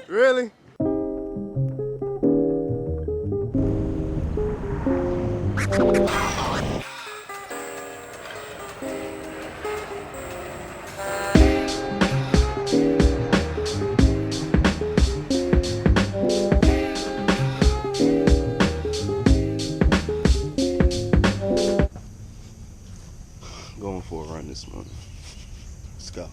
Really? Going for a run this morning. Let's go.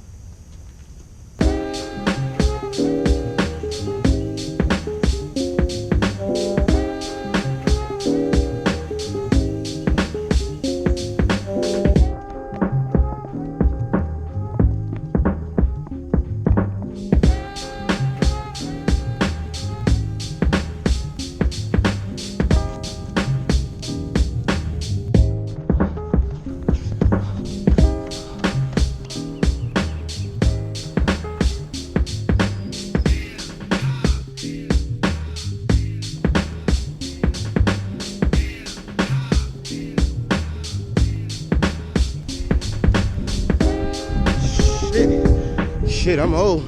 Shit, I'm old.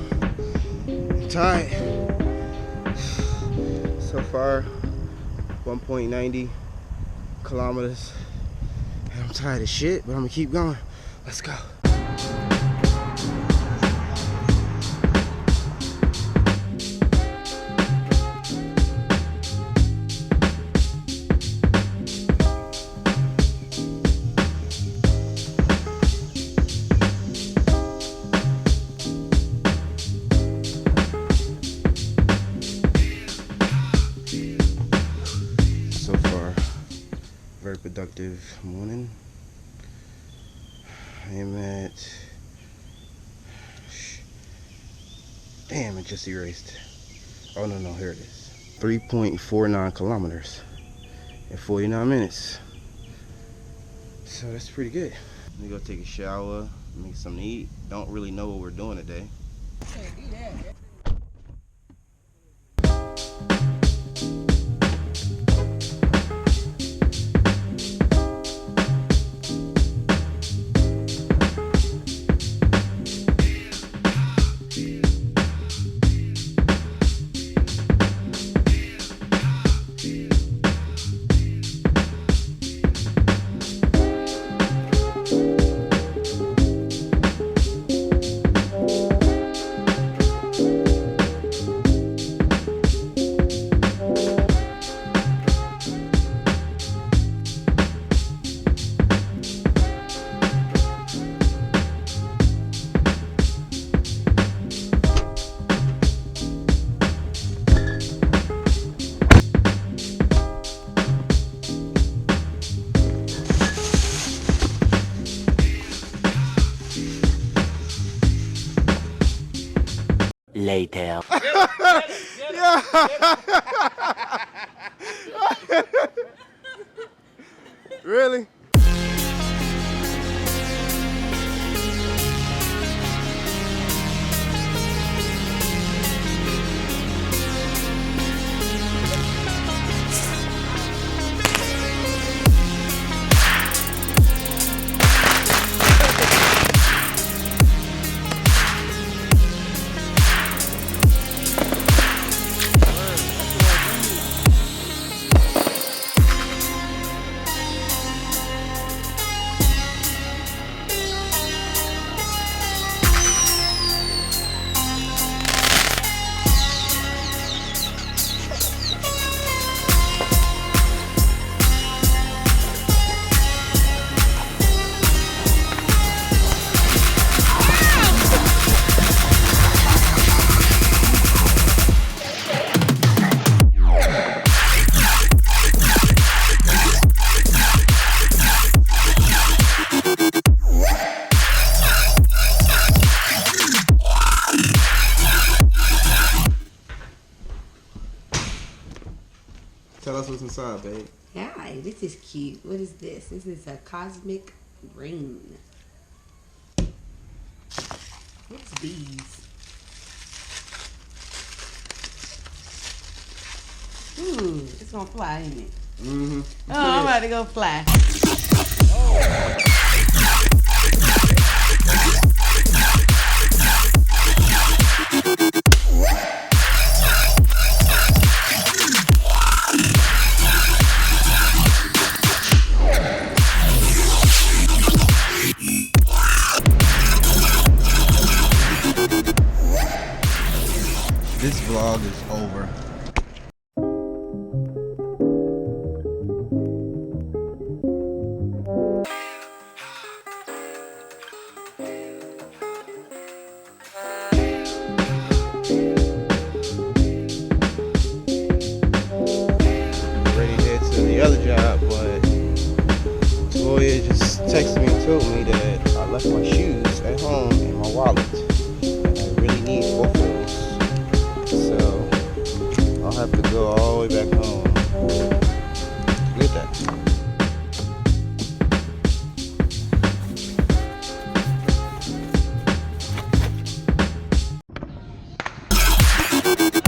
I'm tired. So far, 1.90 kilometers. And I'm tired of shit, but I'm gonna keep going. Let's go. So far, very productive morning. I am at, damn, it just erased. Oh no, here it is. 3.49 kilometers in 49 minutes. So that's pretty good. Let me go take a shower, make something to eat. Don't really know what we're doing today. Can't do that. Later. Really? Tell us what's inside, babe. Hi, this is cute. What is this? This is a cosmic ring. What's these? It's gonna fly, ain't it? Mm-hmm. Oh, I'm about to go fly. Oh. vlog is over. Ready to head to the other job, but Toya just texted me and told me that I left my shoes at home and my wallet. And I really need both of those. So I'll have to go all the way back home to get